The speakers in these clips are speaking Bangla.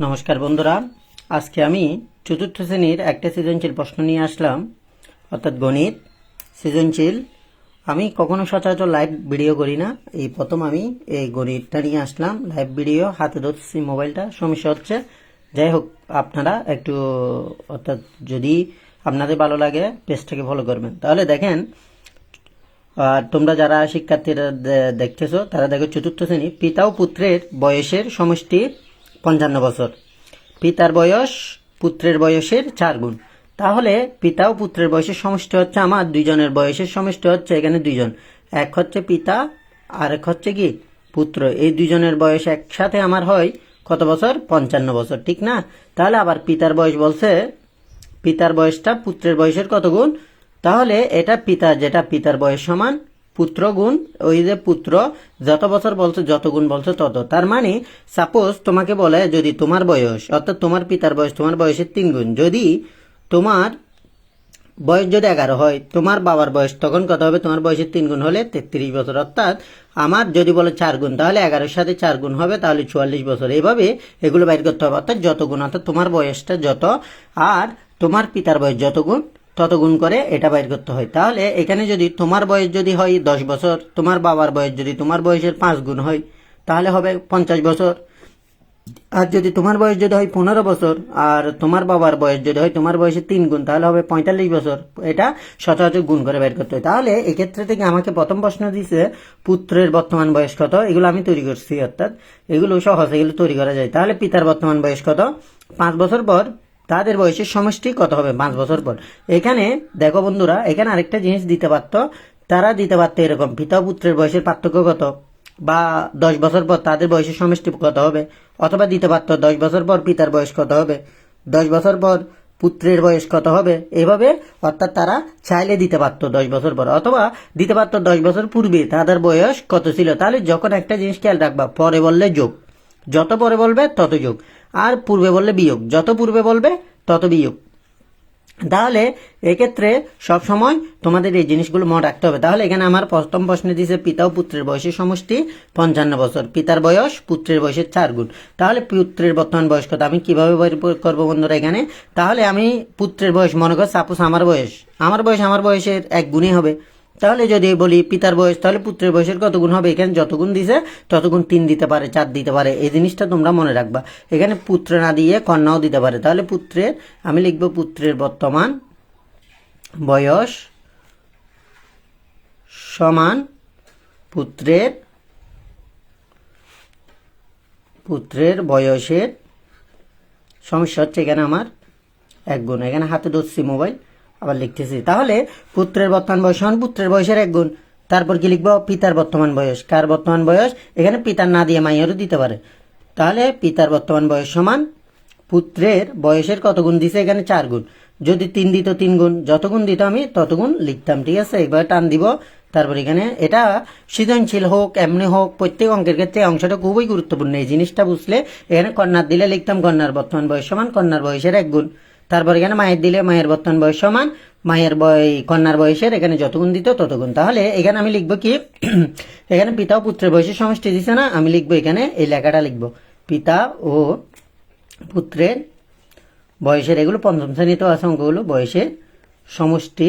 নমস্কার বন্ধুরা, আজকে আমি চতুর্থ শ্রেণীর একটা সৃজনশীল প্রশ্ন নিয়ে আসলাম, অর্থাৎ গণিত সৃজনশীল। আমি কখনো সচরাচর লাইভ ভিডিও করি না, এই প্রথম আমি এই গণিতটা নিয়ে আসলাম লাইভ ভিডিও। হাতে ধরছি মোবাইলটা, সমস্যা হচ্ছে। যাই হোক, আপনারা একটু অর্থাৎ যদি আপনাদের ভালো লাগে পেজটাকে ফলো করবেন। তাহলে দেখেন, আর তোমরা যারা শিক্ষার্থীরা দেখতেছো তারা দেখো, চতুর্থ শ্রেণী, পিতা ও পুত্রের বয়সের সমষ্টি 55 বছর। পিতার বয়স পুত্রের বয়সের 4 গুণ। তাহলে পিতা ও পুত্রের বয়সের সমষ্টি হচ্ছে আমার দুইজনের বয়সের সমষ্টি হচ্ছে এখানে দুইজন, এক হচ্ছে পিতা আর এক হচ্ছে কি পুত্র। এই দুইজনের বয়স একসাথে আমার হয় কত বছর? 55 বছর, ঠিক না? তাহলে আবার পিতার বয়স বলছে, পিতার বয়সটা পুত্রের বয়সের কত গুণ? তাহলে এটা পিতা, যেটা পিতার বয়স সমান পুত্র গুণ ওই যে পুত্র যত বছর বলছে যত গুণ বলছে তত। তার মানে সাপোজ তোমাকে বলে যদি তোমার বয়স অর্থাৎ তোমার পিতার বয়স তোমার বয়সের 3 গুণ, যদি তোমার বয়স যদি 11 হয়, তোমার বাবার বয়স তখন কত হবে? তোমার বয়সের 3 গুণ হলে 33 বছর। অর্থাৎ আমার যদি বলে 4 গুণ, তাহলে 11-এর সাথে 4 গুণ হবে, তাহলে 44 বছর। এইভাবে এগুলো বাইর করতে হবে। অর্থাৎ যত গুণ, অর্থাৎ তোমার বয়সটা যত আর তোমার পিতার বয়স যত গুণ তত গুণ করে এটা বাইর করতে হয়। তাহলে এখানে যদি তোমার বয়স যদি হয় 10 বছর, তোমার বাবার বয়স যদি তোমার বয়সের 5 গুণ হয়, তাহলে হবে 50 বছর। আর যদি তোমার বয়স যদি হয় 15 বছর আর তোমার বাবার বয়স যদি হয় তোমার বয়সের 3 গুণ, তাহলে হবে 45 বছর। এটা সচরাচর গুণ করে বের করতে হয়। তাহলে এক্ষেত্রে থেকে আমাকে প্রথম প্রশ্ন দিছে পুত্রের বর্তমান বয়স কত, এগুলো আমি তৈরি করছি, অর্থাৎ এগুলো সহজ, এগুলো তৈরি করা যায়। তাহলে পিতার বর্তমান বয়স কত? 5 বছর পর তাদের বয়সের সমষ্টি কত হবে 5 বছর পর। এখানে দেখো বন্ধুরা, এখানে আরেকটা জিনিস দিতে পারতো, তারা দিতে পারতো এরকম, পিতা ও পুত্রের বয়সের পার্থক্য কত, বা 10 বছর পর তাদের বয়সের সমষ্টি কত হবে। অথবা দিতে পারতো 10 বছর পর পিতার বয়স কত হবে, 10 বছর পর পুত্রের বয়স কত হবে, এভাবে। অর্থাৎ তারা চাইলে দিতে পারতো 10 বছর পর, অথবা দিতে পারতো 10 বছর পূর্বে তাদের বয়স কত ছিল। তাহলে যখন একটা জিনিস খেয়াল রাখবা, পরে বললে যোগ, যত পরে বলবে তত যোগ, আর পূর্বে বললে বিয়োগ, যত পূর্বে বলবে তত বিয়োগ। তাহলে এক্ষেত্রে সব সময় তোমাদের এই জিনিসগুলো মনে রাখতে হবে। তাহলে এখানে আমার প্রথম প্রশ্নে দিয়েছে পিতা ও পুত্রের বয়সের সমষ্টি 55 বছর, পিতার বয়স পুত্রের বয়সের 4 গুণ। তাহলে পুত্রের বর্তমান বয়স কত আমি কিভাবে বের করবো বন্ধুরা এখানে? তাহলে আমি পুত্রের বয়স মনে কর, সাপোজ আমার বয়সের 1 গুণই হবে। তাহলে যদি বলি পিতার বয়স, তাহলে পুত্রের বয়সের কত গুণ হবে? এখানে যত গুণ দিছে তত গুণ 3 দিতে পারে, 4 দিতে পারে। এই জিনিসটা তোমরা মনে রাখবা। এখানে পুত্র না দিয়ে কন্যাও দিতে পারে। তাহলে পুত্রের আমি লিখব পুত্রের বর্তমান বয়স সমান পুত্রের বয়সের সমস্যা হচ্ছে এখানে আমার 1 গুণ। এখানে হাতে ধরছি মোবাইল, আবার লিখতেছি। তাহলে পুত্রের বর্তমান বয়স সমান পুত্রের বয়সের 1 গুণ। তারপর কি লিখবো? পিতার বর্তমান বয়স। কার বর্তমান বয়স? এখানে পিতার না দিয়ে মাইয়ারও দিতে পারে। তাহলে পিতার বর্তমান বয়স সমান পুত্রের বয়সের কত গুণ দিছে? এখানে 4 গুণ। যদি 3 দিত 3 গুণ, যত গুণ দিত আমি তত গুণ লিখতাম, ঠিক আছে? একবার টান দিব। তারপর এখানে এটা সৃজনশীল হোক এমনি হোক, প্রত্যেক অঙ্কের ক্ষেত্রে অংশটা খুবই গুরুত্বপূর্ণ। এই জিনিসটা বুঝলে এখানে কন্যার দিলে লিখতাম কন্যার বর্তমান বয়স সমান কন্যার বয়সের 1 গুণ। তারপর এখানে মায়ের দিলে মায়ের বর্তমান বয়স সমান কন্যার বয়সের এখানে যত গুণ দিত তত গুণ। তাহলে এখানে আমি লিখবো কি, এখানে পিতা ও পুত্রের বয়সের সমষ্টি দিছে না, আমি লিখবো এখানে এই লেখাটা লিখবো, পিতা ও পুত্রের বয়সের, এগুলো পঞ্চম শ্রেণীতে আছে অঙ্কগুলো, বয়সের সমষ্টি,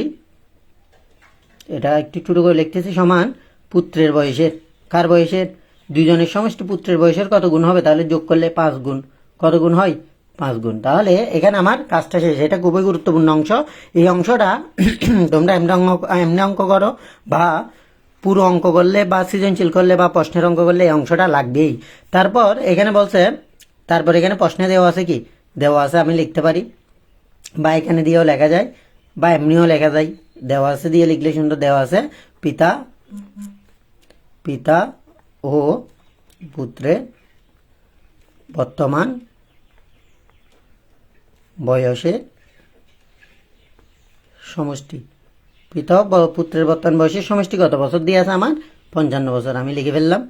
এটা একটু ছোট করে লিখতেছি, সমান পুত্রের বয়সের, কার বয়সের? দুইজনের সমষ্টি পুত্রের বয়সের কত গুণ হবে? তাহলে যোগ করলে 5 গুণ। কত গুণ হয়? 5 গুণ। তাহলে এখানে আমার কাজটা শেষ। এটা খুবই গুরুত্বপূর্ণ অংশ। এই অংশটা তোমরা এমনি অঙ্ক করো বা পুরো অঙ্ক করলে বা সৃজনশীল করলে বা প্রশ্নের অঙ্ক করলে এই অংশটা লাগবেই। তারপর এখানে বলছে, তারপর এখানে প্রশ্নে দেওয়া আছে কি, দেওয়া আছে আমি লিখতে পারি, বা এখানে দিয়েও লেখা যায় বা এমনিও লেখা যায়। দেওয়া আছে দিয়ে লিখলে সুন্দর। দেওয়া আছে পিতা ও পুত্রের বর্তমান বয়সের সমষ্টি। পিতা ও পুত্রের বর্তমান বয়সের সমষ্টি কত বছর দিয়ে আছে আমার? 55 বছর। আমি লিখে ফেললাম।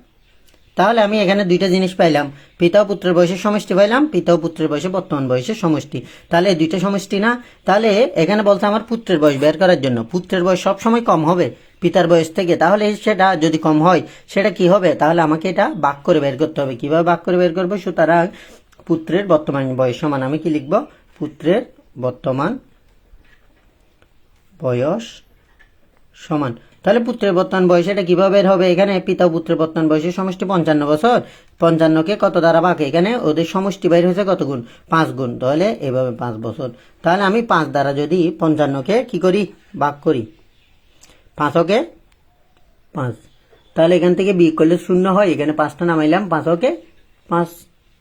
তাহলে আমি এখানে দুইটা জিনিস পাইলাম, পিতা ও পুত্রের বয়সের সমষ্টি পাইলাম, পিতা ও পুত্রের বয়সের বর্তমান বয়সের সমষ্টি। তাহলে এই দুইটা সমষ্টি না? তাহলে এখানে বলছে আমার পুত্রের বয়স বের করার জন্য। পুত্রের বয়স সবসময় কম হবে পিতার বয়স থেকে। তাহলে সেটা যদি কম হয় সেটা কি হবে? তাহলে আমাকে এটা ভাগ করে বের করতে হবে। কিভাবে ভাগ করে বের করবো? সুতরাং পুত্রের বর্তমান বয়স সমান আমি কি লিখব, পুত্রের বর্তমান বয়স সমান, তাহলে পুত্রের বর্তমান বয়স এটা কিভাবে বের হবে, এখানে পিতা ও পুত্রের বর্তমান বয়সের সমষ্টি 55 বছর, 55কে কত দ্বারা ভাগ, এখানে ওদের সমষ্টি বাইর হয়েছে কত গুণ, 5 গুণ, তাহলে এভাবে 5 বছর। তাহলে আমি 5 দ্বারা যদি 55কে কি করি, ভাগ করি, 5কে 5, তাহলে এখান থেকে বিয়োগ করলে 0 হয়, এখানে 5টা নামাইলাম, 5কে 5,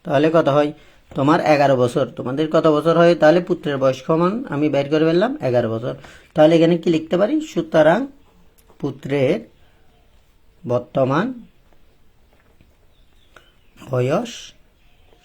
তাহলে কত হয় তোমার 11 বছর। তোমাদের কত বছর হয়, তাহলে পুত্রের বয়স সমান আমি বের করে ফেললাম 11 বছর। তাহলে এখানে কি লিখতে পারি, সুতরাং পুত্রের বর্তমান বয়স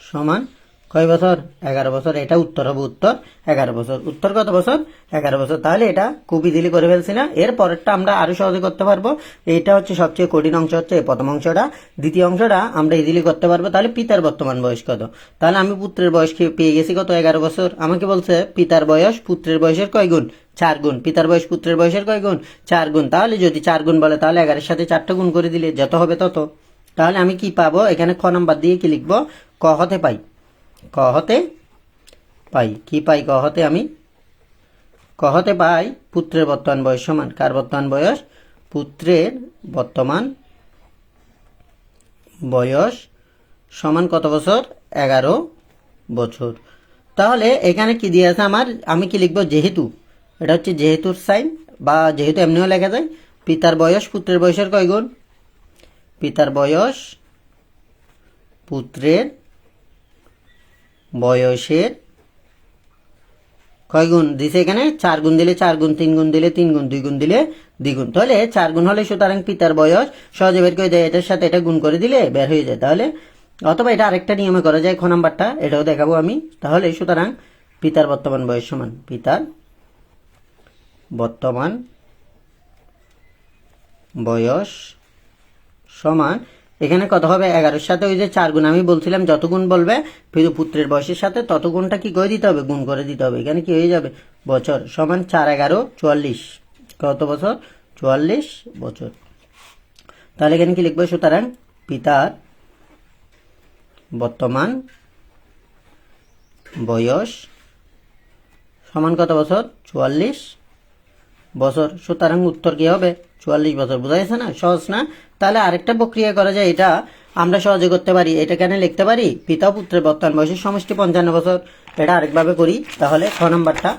সমান কয় বছর, 11 বছর। এটা উত্তর হবে, উত্তর 11 বছর। উত্তর কত বছর, 11 বছর। তাহলে এটা খুব ইজিলি করে ফেলছি না, এর পরেরটা আমরা আরো সহজে করতে পারবো। এইটা হচ্ছে সবচেয়ে কঠিন অংশ, হচ্ছে এই প্রথম অংশটা। দ্বিতীয় অংশটা আমরা ইজিলি করতে পারবো। তাহলে পিতার বর্তমান বয়স কত, তাহলে আমি পুত্রের বয়স পেয়ে গেছি কত, 11 বছর। আমাকে বলছে পিতার বয়স পুত্রের বয়সের কয় গুণ, 4 গুণ। পিতার বয়স পুত্রের বয়সের কয় গুণ, 4 গুণ। তাহলে যদি 4 গুণ বলে, তাহলে 11-এর সাথে 4টা গুণ করে দিলে যত হবে তত। তাহলে আমি কি পাবো, এখানে খ নাম্বার দিয়ে কি লিখবো, ক হতে পাই, ক হতে পাই, কি পাই, ক হতে আমি ক হতে পাই পুত্রের বর্তমান বয়স সমান কার বর্তমান বয়স, পুত্রের বর্তমান বয়স সমান কত বছর, 11 বছর। তাহলে এখানে কি দিয়ে আছে আমার, আমি কি লিখবো, যেহেতু, এটা হচ্ছে যেহেতুর সাইন, বা যেহেতু এমনিও লেখা যায়, পিতার বয়স পুত্রের বয়সের কয় গুণ, পিতার বয়স পুত্রের বয়সের কয় গুণ দিছে, এখানে 4 গুণ দিলে 4 গুণ, 3 গুণ দিলে 3 গুণ, 2 গুণ দিলে 2 গুণ। তাহলে 4 গুণ হলে সুতরাং পিতার বয়স সহজে বের করে দেয়, এটার সাথে এটা গুণ করে দিলে বের হয়ে যায়। তাহলে অথবা এটা আরেকটা নিয়মে করা যায়, খ নাম্বারটা, এটাও দেখাবো আমি। তাহলে সুতরাং পিতার বর্তমান বয়স সমান পিতার বর্তমান বয়স সমান, এখানে কত হবে, 11-এর সাথে ওই যে 4 গুণ আমি বলছিলাম, যত গুণ বলবে পুত্রের বয়সের সাথে তত গুণটা কি করে দিতে হবে, গুণ করে দিতে হবে। এখানে কি হয়ে যাবে, বছর সমান 4 11 44, কত বছর, 44 বছর। তাহলে এখানে কি লিখবো, সুতরাং পিতার বর্তমান বয়স সমান কত বছর, 44 বছর। সুতরাং উত্তর কি হবে, 44 বছর। বোঝা যাচ্ছে না, সহজ না। তাহলে আরেকটা প্রক্রিয়া করা যায়, এটা আমরা সহজে করতে পারি। এটা কেন লিখতে পারি, পিতা পুত্রের বর্তমান বয়সের সমষ্টি 55 বছর। এটা আরেকভাবে করি, তাহলে খ নাম্বারটা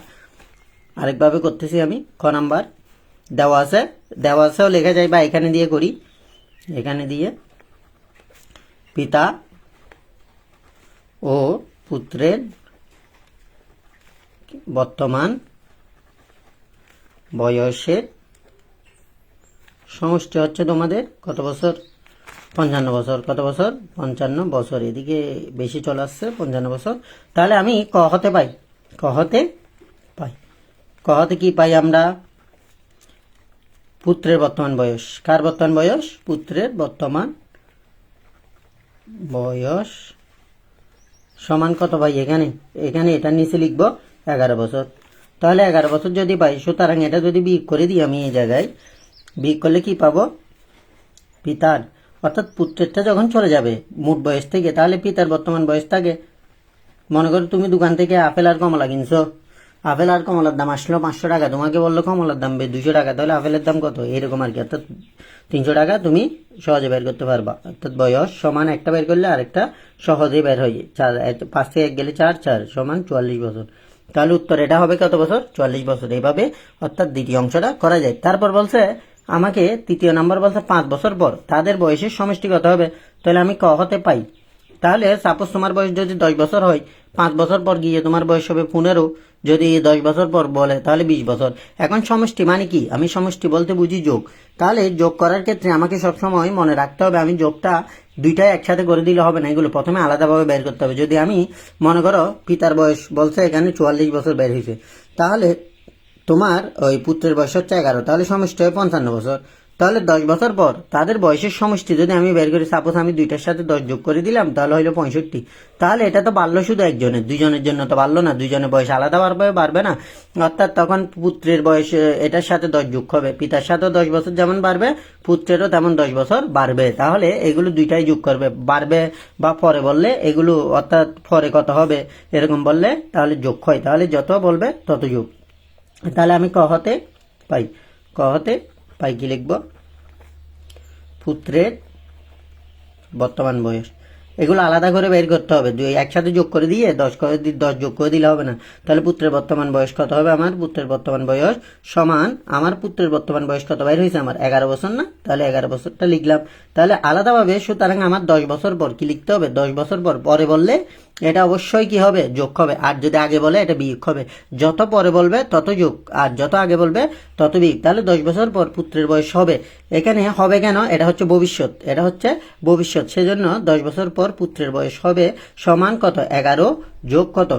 আরেকভাবে করতেছি আমি। খ নাম্বার দেওয়া আছে, দেওয়া আছেও লেখা যায়, বা এখানে দিয়ে করি, এখানে দিয়ে পিতা ও পুত্রের বর্তমান বয়সের সমষ্টি হচ্ছে তোমাদের কত বছর, 55 বছর। কত বছর, 55 বছর। এদিকে বেশি চলে আসছে, 55 বছর। তাহলে আমি ক হতে পাই, ক হতে পাই, ক হতে কি পাই আমরা, পুত্রের বর্তমান বয়স, কার বর্তমান বয়স, পুত্রের বর্তমান বয়স সমান কত পাই, এখানে এখানে এটা নিচে লিখবো 11 বছর। তাহলে 11 বছর যদি পাই, সুতরাং এটা যদি বিয়োগ করে দিই আমি, এই জায়গায় বিয়োগ করলে কি পাবো, পিতার, অর্থাৎ পুত্রেরটা যখন চলে যাবে মোট বয়স থেকে, তাহলে পিতার বর্তমান বয়স থাকে। মনে করো তুমি দোকান থেকে আপেল আর কমলা কিনছো, আপেল আর কমলার দাম আসলো 500 টাকা, তোমাকে বললো কমলার দাম 200 টাকা, তাহলে আপেলের দাম কত, এরকম আর কি। অর্থাৎ 300 টাকা তুমি সহজে বের করতে পারবা। অর্থাৎ বয়স সমান একটা বের করলে আরেকটা সহজেই বের হয়ে, 5 থেকে 1 গেলে 4, 4 সমান 44 বছর। তাহলে উত্তর এটা হবে কত বছর, 44 বছর। এইভাবে অর্থাৎ দ্বিতীয় অংশটা করা যায়। তারপর বলছে আমাকে তৃতীয় নাম্বার বলছে 5 বছর পর তাদের বয়সের সমষ্টি কত হবে। তাহলে আমি ক হতে পাই, তাহলে সাপোজ তোমার বয়স যদি 10 বছর হয়, 5 বছর পর গিয়ে তোমার বয়স হবে 15, যদি 10 বছর পর বলে তাহলে 20 বছর। এখন সমষ্টি মানে কি, আমি সমষ্টি বলতে বুঝি যোগ। তাহলে যোগ করার ক্ষেত্রে আমাকে সবসময় মনে রাখতে হবে, আমি যোগটা দুইটাই একসাথে করে দিলে হবে না, এগুলো প্রথমে আলাদাভাবে বের করতে হবে। যদি আমি মনে করো পিতার বয়স বলছে এখানে 44 বছর বের হয়েছে, তাহলে তোমার ওই পুত্রের বয়স হচ্ছে 11, তাহলে সমষ্টি হয় 55 বছর। তাহলে 10 বছর পর তাদের বয়সের সমষ্টি যদি আমি বের করি, সাপোজ আমি দুইটার সাথে 10 যোগ করে দিলাম, তাহলে হইলো 65। তাহলে এটা তো বাড়লো শুধু একজনের, দুইজনের জন্য তো বাড়লো না, দুইজনের বয়স আলাদা বাড়বে না। অর্থাৎ তখন পুত্রের বয়স এটার সাথে 10 যোগ হবে, পিতার সাথেও 10 বছর যেমন বাড়বে, পুত্রেরও তেমন 10 বছর বাড়বে। তাহলে এগুলো দুইটাই যোগ করবে, বাড়বে বা পরে বললে এগুলো, অর্থাৎ পরে কত হবে এরকম বললে তাহলে যোগ হয়, তাহলে যত বলবে তত যোগ। তাহলে আমি ক হতে পাই কি লিখব, পুত্রের বর্তমান বয়স। এগুলো আলাদা করে বের করতে হবে, দুই একসাথে যোগ করে দিয়ে 10 যোগ করে দিলে হবে না। তাহলে পুত্রের বর্তমান বয়স কত হবে, আমার পুত্রের বর্তমান বয়স সমান, আমার পুত্রের বর্তমান বয়স কত বাইর হয়েছে, আমার 11 বছর না, তাহলে 11 বছরটা লিখলাম। তাহলে আলাদাভাবে, সুতরাং আমার 10 বছর পর কি লিখতে হবে, 10 বছর পর, পরে বললে এটা অবশ্যই কি হবে, যোগ হবে। আর যদি আগে বলে এটা বিয়োগ হবে। যত পরে বলবে তত যোগ, আর যত আগে বলবে তত বিয়োগ। তাহলে 10 বছর পর পুত্রের বয়স হবে, এখানে হবে কেন, এটা হচ্ছে ভবিষ্যৎ, এটা হচ্ছে ভবিষ্যৎ, সেজন্য 10 বছর পর পুত্রের বয়স হবে সমান কত, 11 যোগ কত,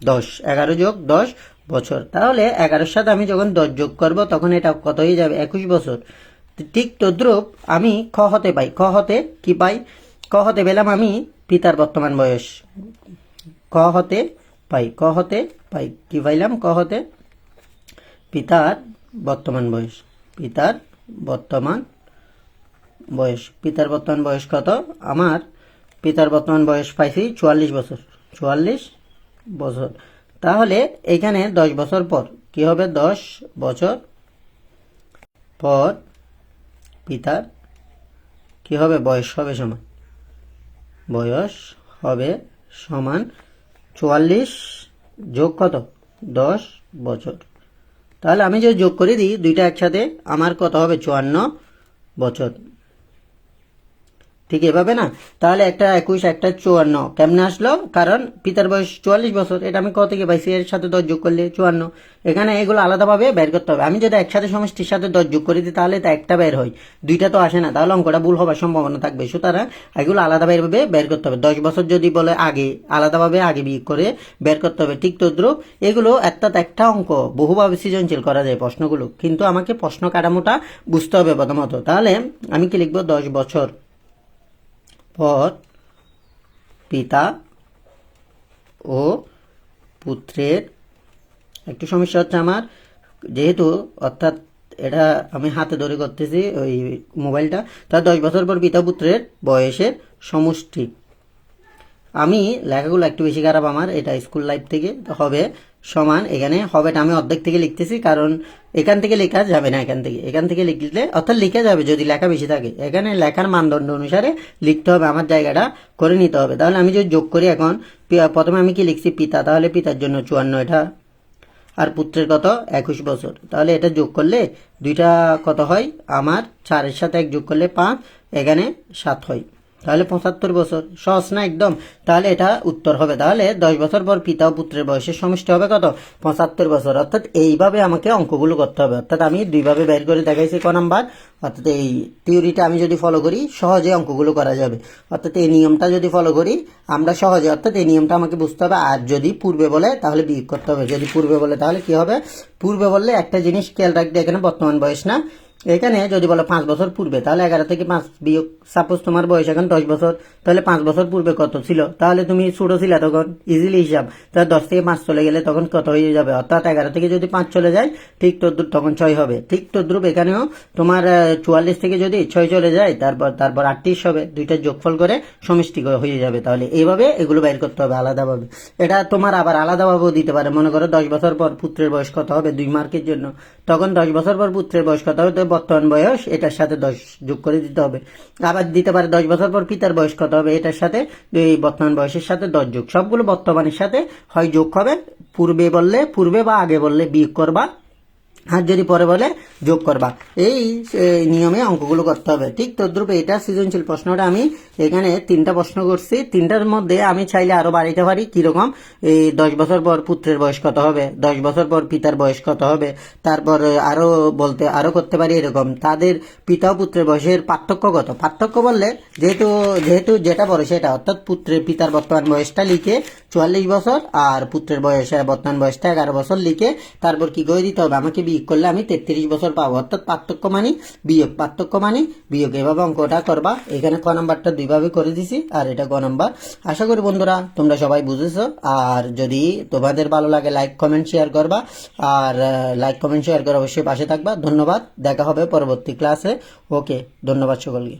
10, 11 যোগ 10 বছর। তাহলে 11-এর সাথে আমি যখন 10 যোগ করব তখন এটা কত হয়ে যাবে, 21 বছর। ঠিক তদ্রূপ আমি খ হতে পাই, খ হতে কি পাই, ক হতে পেলাম আমি পিতার বর্তমান বয়স, ক হতে পাই কি পাইলাম, ক হতে পিতার বর্তমান বয়স, পিতার বর্তমান বয়স কত, আমার পিতার বর্তমান বয়স পাইছি 44 বছর, 44 বছর। তাহলে এখানে 10 বছর পর কি হবে, 10 বছর পর পিতার কি হবে, বয়স হবে সমান 44 যোগ কত, 10 বছর। তাহলে আমি যদি যোগ করে দিই দুইটা একসাথে, আমার কত হবে, 54 বছর। ঠিক এভাবে না, তাহলে একটা 21 একটা 54 কেমনে আসলো, কারণ পিতার বয়স 44 বছর, এটা আমি কত থেকে পাইছি, এর সাথে 10 যোগ করলে 54। এখানে এগুলো আলাদাভাবে বের করতে হবে। আমি যদি একসাথে সমষ্টির সাথে 10 যোগ করে দিই তাহলে তো একটা বের হয়, দুইটা তো আসে না, তাহলে অঙ্কটা ভুল হবার সম্ভাবনা থাকবে। সুতরাং এগুলো আলাদাভাবে বের করতে হবে। 10 বছর যদি বলে আগে, আলাদাভাবে আগে বিয়োগ করে বের করতে হবে। ঠিক তদ্রুপ এগুলো একটা অঙ্ক বহুভাবে সৃজনশীল করা যায় প্রশ্নগুলো, কিন্তু আমাকে প্রশ্ন কাঠামোটা বুঝতে হবে প্রথমত। তাহলে আমি কি লিখবো, 10 বছর পর পিতা ও পুত্রের, একটু সমস্যা হচ্ছে আমার, যেহেতু অর্থাৎ এটা আমি হাতে ধরে করতেছি ওই মোবাইলটা, তার 10 বছর পর পিতা পুত্রের বয়সের সমষ্টি। আমি লেখাগুলো একটু বেশি খারাপ আমার, এটা স্কুল লাইফ থেকে হবে সমান, এখানে হবেটা আমি অর্ধেক থেকে লিখতেছি, কারণ এখান থেকে লেখা যাবে না, এখান থেকে লিখলে, অর্থাৎ লিখে যাবে যদি লেখা বেশি থাকে, এখানে লেখার মানদণ্ড অনুসারে লিখতে হবে, আমার জায়গাটা করে নিতে হবে। তাহলে আমি যদি যোগ করি এখন, প্রথমে আমি কি লিখছি, পিতা, তাহলে পিতার জন্য 54 এটা, আর পুত্রের কত, 21 বছর। তাহলে এটা যোগ করলে দুইটা কত হয়, আমার 4-এর সাথে 1 যোগ করলে 5, এখানে 7 হয়, তাহলে 75 বছর। সহজ না একদম, তাহলে এটা উত্তর হবে। তাহলে 10 বছর পর পিতা ও পুত্রের বয়সের সমষ্টি হবে কত, 75 বছর। অর্থাৎ এইভাবে আমাকে অঙ্কগুলো করতে হবে। অর্থাৎ আমি দুইভাবে বের করে দেখাইছি ক নাম্বার, অর্থাৎ এই থিওরিটা আমি যদি ফলো করি সহজে অঙ্কগুলো করা যাবে। অর্থাৎ এই নিয়মটা যদি ফলো করি আমরা সহজে, অর্থাৎ এই নিয়মটা আমাকে বুঝতে হবে। আর যদি পূর্বে বলে তাহলে বিয়োগ করতে হবে, যদি পূর্বে বলে তাহলে কি হবে, পূর্বে বললে একটা জিনিস খেয়াল রাখতে, এখানে বর্তমান বয়স না, এখানে যদি বলো 5 বছর পূর্বে, তাহলে 11 থেকে 5 বিয়োগ, সাপোজ তোমার বয়স এখন 10 বছর, তাহলে 5 বছর পূর্বে কত ছিল, তাহলে তুমি ছোট ছিলা তখন, ইজিলি হিসাব, তাহলে 10 থেকে 5 চলে গেলে তখন কত হয়ে যাবে, অর্থাৎ 11 থেকে যদি 5 চলে যায় ঠিক তদ্রুপ তখন 6 হবে। ঠিক তদ্রুপ এখানেও তোমার 44 থেকে যদি 6 চলে যায়, তারপর 38 হবে, দুইটা যোগফল করে সমষ্টি হয়ে যাবে। তাহলে এইভাবে এগুলো বের করতে হবে আলাদাভাবে। এটা তোমার আবার আলাদাভাবেও দিতে পারে, মনে করো 10 বছর পর পুত্রের বয়স কত হবে 2 মার্কের জন্য, তখন 10 বছর পর পুত্রের বয়স কত হবে, বর্তমান বয়স এটার সাথে 10 যোগ করে দিতে হবে। আবার দিতে পারে 10 বছর পর পিতার বয়স কত হবে, এটার সাথে এই বর্তমান বয়সের সাথে 10 যোগ, সবগুলো বর্তমানের সাথে হয় যোগ হবে, পূর্বে বললে পূর্বে বা আগে বললে বিয়োগ করবা, আর যদি পরে বলে যোগ করবা। এই নিয়মে অঙ্কগুলো করতে হবে। ঠিক তদ্রুপ এটা সৃজনশীল প্রশ্নটা আমি এখানে 3টা প্রশ্ন করছি, 3টার মধ্যে আমি চাইলে আরো বাড়াইতে পারি। কিরকম, এই 10 বছর পর পুত্রের বয়স কত হবে, 10 বছর পর পিতার বয়স কত হবে, তারপর আরো করতে পারি এরকম, তাদের পিতা ও পুত্রের বয়সের পার্থক্য কত। পার্থক্য বললে যেহেতু যেটা বলে সেটা, অর্থাৎ পিতার বর্তমান বয়সটা লিখে 44 বছর আর পুত্রের বর্তমান বয়সটা 11 বছর লিখে তারপর কি করে দিতে হবে, আমাকে টিক করলে আমি 33 বছর পাবো। অর্থাৎ পার্থক্য মানে বিয়োগ, এভাবে অঙ্কটা করবা। এখানে ক নাম্বারটা দুইভাবে করে দিছি, আর এটা ক নাম্বার। আশা করি বন্ধুরা তোমরা সবাই বুঝেছো। আর যদি তোমাদের ভালো লাগে লাইক কমেন্ট শেয়ার করবা, আর লাইক কমেন্ট শেয়ার করে অবশ্যই পাশে থাকবা। ধন্যবাদ, দেখা হবে পরবর্তী ক্লাসে। ওকে, ধন্যবাদ সকলকে।